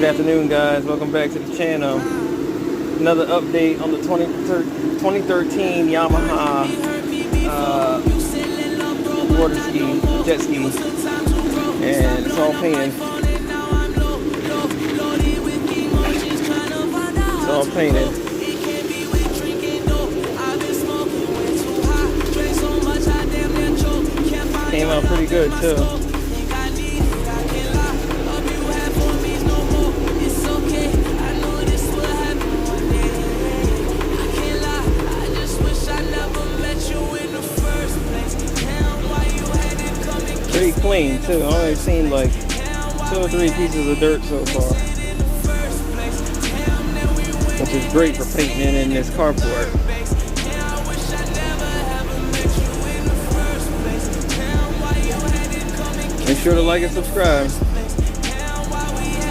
Good afternoon, guys. Welcome back to the channel. Another update on the 2013 Yamaha water ski, jet ski, and it's all painted. It's all painted. Came out pretty good too. Pretty clean too. I only seen like 2 or 3 pieces of dirt so far, which is great for painting in this carport. Make sure to like and subscribe.